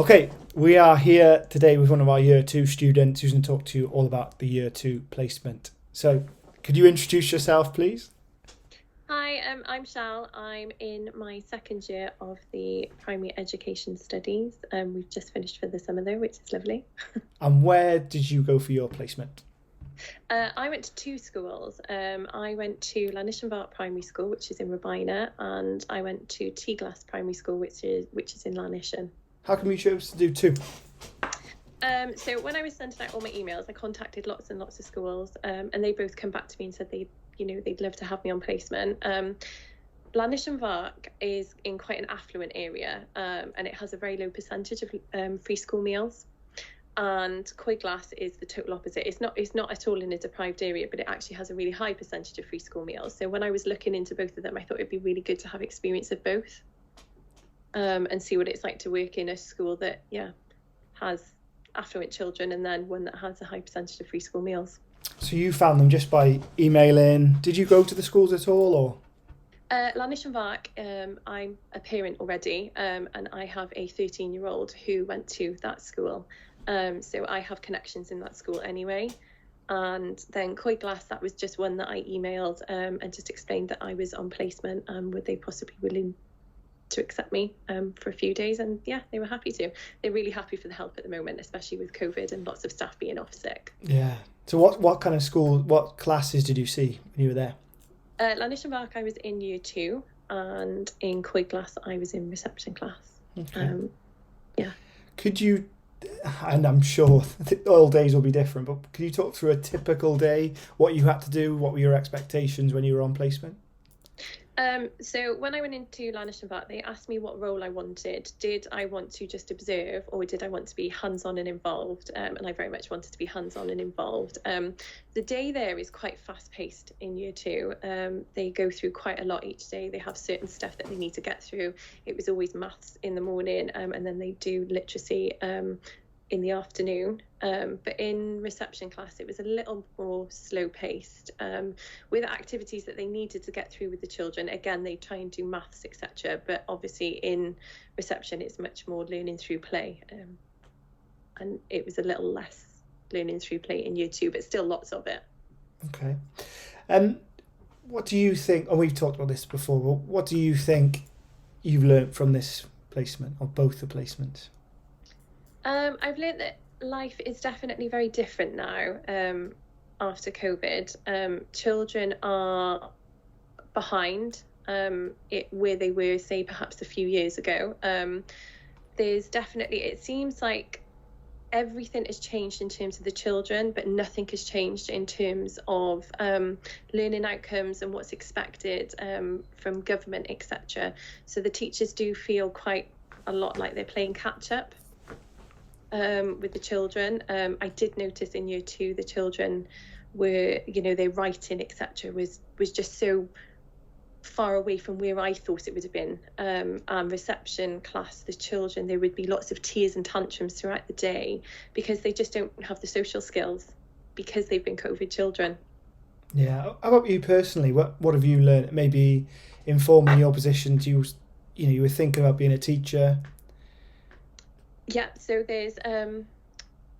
Okay, we are here today with one of our Year 2 students who's going to talk to you all about the Year 2 placement. So, could you introduce yourself, please? Hi, I'm Chelle. I'm in my second year of the primary education studies. We've just finished for the summer though, which is lovely. And where did you go for your placement? I went to two schools. I went to Llanishenvark Primary School, which is in Robina, and I went to Glass Primary School, which is in Llanishen. How come you chose to do two? So when I was sending out all my emails, I contacted lots and lots of schools, and they both come back to me and said they'd love to have me on placement. Llanishenvark is in quite an affluent area, and it has a very low percentage of free school meals. And Glass is the total opposite. It's not at all in a deprived area, but it actually has a really high percentage of free school meals. So when I was looking into both of them, I thought it'd be really good to have experience of both, and see what it's like to work in a school that has affluent children and then one that has a high percentage of free school meals. So you found them just by emailing. Did you go to the schools at all, or? Llanishenvark, I'm a parent already, and I have a 13-year-old who went to that school. So I have connections in that school anyway. And then Glass, that was just one that I emailed and just explained that I was on placement and would they possibly willing to accept me for a few days. And yeah, they were happy to. They're really happy for the help at the moment, especially with COVID and lots of staff being off sick. Yeah. So what kind of school, what classes did you see when you were there? Llanishenvark, I was in year 2, and in Glass, I was in reception class. Okay. Yeah. Could you, and I'm sure all days will be different, but could you talk through a typical day, what you had to do, what were your expectations when you were on placement? So when I went into Llanishenvark, they asked me what role I wanted. Did I want to just observe, or did I want to be hands-on and involved? And I very much wanted to be hands-on and involved. The day there is quite fast-paced in year 2. They go through quite a lot each day. They have certain stuff that they need to get through. It was always maths in the morning, and then they do literacy in the afternoon. But in reception class, it was a little more slow paced, with activities that they needed to get through with the children. Again, they try and do maths, etc. But obviously in reception, it's much more learning through play. And it was a little less learning through play in year 2, but still lots of it. Okay. What do you think, and we've talked about this before, but what do you think you've learnt from this placement, or both the placements? I've learned that life is definitely very different now after COVID. Children are behind where they were, say, perhaps a few years ago. There's definitely, it seems like everything has changed in terms of the children, but nothing has changed in terms of learning outcomes and what's expected from government, etc. So the teachers do feel quite a lot like they're playing catch up with the children. I did notice in year 2 the children were, their writing, etc. was just so far away from where I thought it would have been. And reception class, the children, there would be lots of tears and tantrums throughout the day because they just don't have the social skills because they've been COVID children. Yeah. How about you personally? What have you learned? Maybe informing your position. You were thinking about being a teacher. Yeah, so there's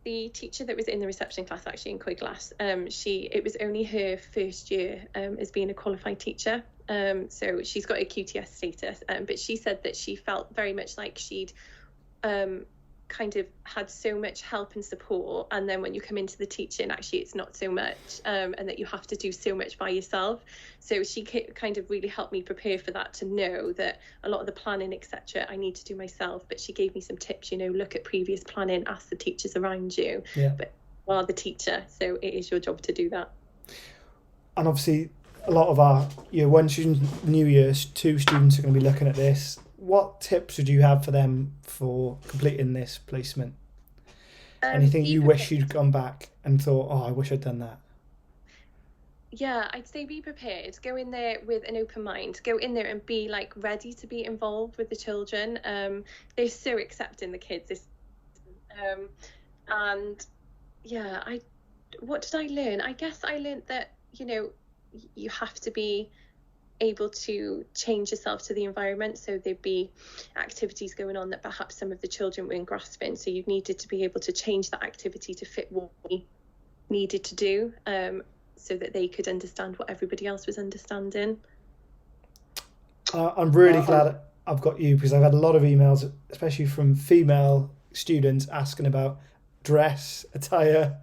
the teacher that was in the reception class actually in Glass. It was only her first year as being a qualified teacher. So she's got a QTS status, but she said that she felt very much like she'd kind of had so much help and support, and then when you come into the teaching, actually it's not so much, and that you have to do so much by yourself. So she kind of really helped me prepare for that, to know that a lot of the planning, etc., I need to do myself. But she gave me some tips, look at previous planning, ask the teachers around you. Yeah. But you are the teacher, so it is your job to do that. And obviously a lot of our year 1 students, new year 2 students are going to be looking at this. What tips would you have for them for completing this placement? Anything you wish you'd gone back and thought, I wish I'd done that? Yeah, I'd say be prepared. Go in there with an open mind. Go in there and be ready to be involved with the children. They're so accepting, the kids. And yeah, what did I learn? I guess I learned that you have to be able to change yourself to the environment. So there'd be activities going on that perhaps some of the children weren't grasping. So you needed to be able to change that activity to fit what we needed to do, so that they could understand what everybody else was understanding. I'm really glad I've got you, because I've had a lot of emails, especially from female students, asking about dress, attire.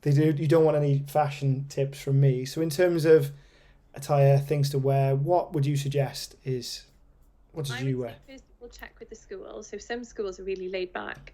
You don't want any fashion tips from me. So in terms of attire, things to wear, what would you suggest is, what did you wear? First of all, check with the school. So some schools are really laid back.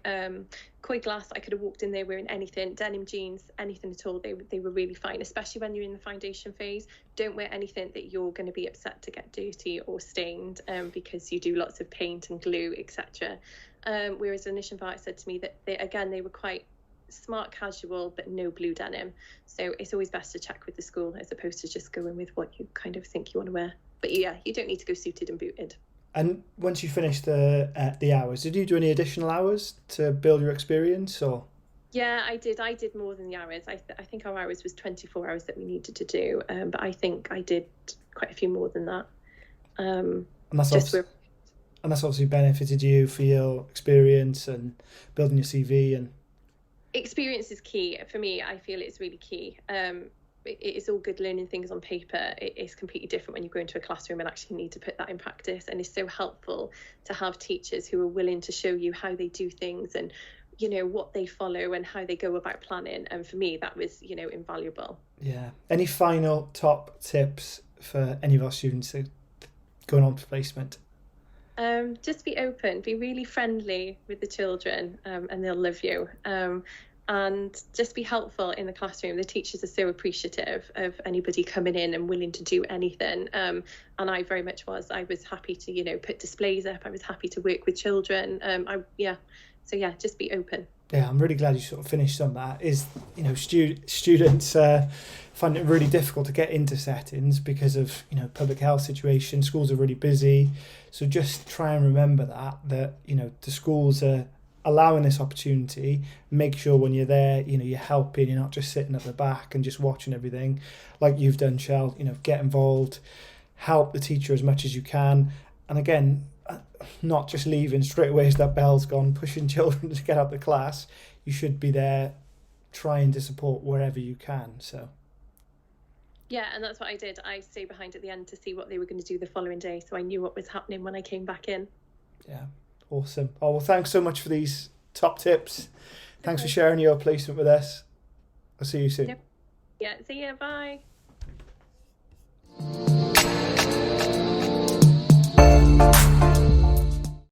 Coy Glass, I could have walked in there wearing anything, denim jeans, anything at all. They were really fine, especially when you're in the foundation phase. Don't wear anything that you're going to be upset to get dirty or stained, because you do lots of paint and glue, etc. Whereas Anish Bart said to me that they were quite smart casual, but no blue denim. So it's always best to check with the school as opposed to just going with what you kind of think you want to wear. But yeah, you don't need to go suited and booted. And once you finished the hours, did you do any additional hours to build your experience, or? Yeah, I did. I did more than the hours. I think our hours was 24 hours that we needed to do. But I think I did quite a few more than that. And that's obviously benefited you for your experience and building your CV. And experience is key for me. I feel it's really key. It's all good learning things on paper. It's completely different when you go into a classroom and actually need to put that in practice. And it's so helpful to have teachers who are willing to show you how they do things and, what they follow and how they go about planning. And for me, that was, invaluable. Yeah. Any final top tips for any of our students going on to placement? Just be open, be really friendly with the children, and they'll love you. And just be helpful in the classroom. The teachers are so appreciative of anybody coming in and willing to do anything. And I very much was. I was happy to, put displays up. I was happy to work with children. So just be open. Yeah, I'm really glad you sort of finished on that. Students find it really difficult to get into settings because of, public health situation. Schools are really busy. So just try and remember that, the schools are allowing this opportunity. Make sure when you're there, you're helping, you're not just sitting at the back and just watching everything like you've done, Chelle. Get involved, help the teacher as much as you can. And again, not just leaving straight away as that bell's gone, pushing children to get out of the class. You should be there trying to support wherever you can. So yeah, and that's what I did. I stayed behind at the end to see what they were going to do the following day, so I knew what was happening when I came back in. Yeah, awesome. Oh, well, thanks so much for these top tips. Thanks for sharing your placement with us. I'll see you soon. Yep. Yeah, see ya, bye.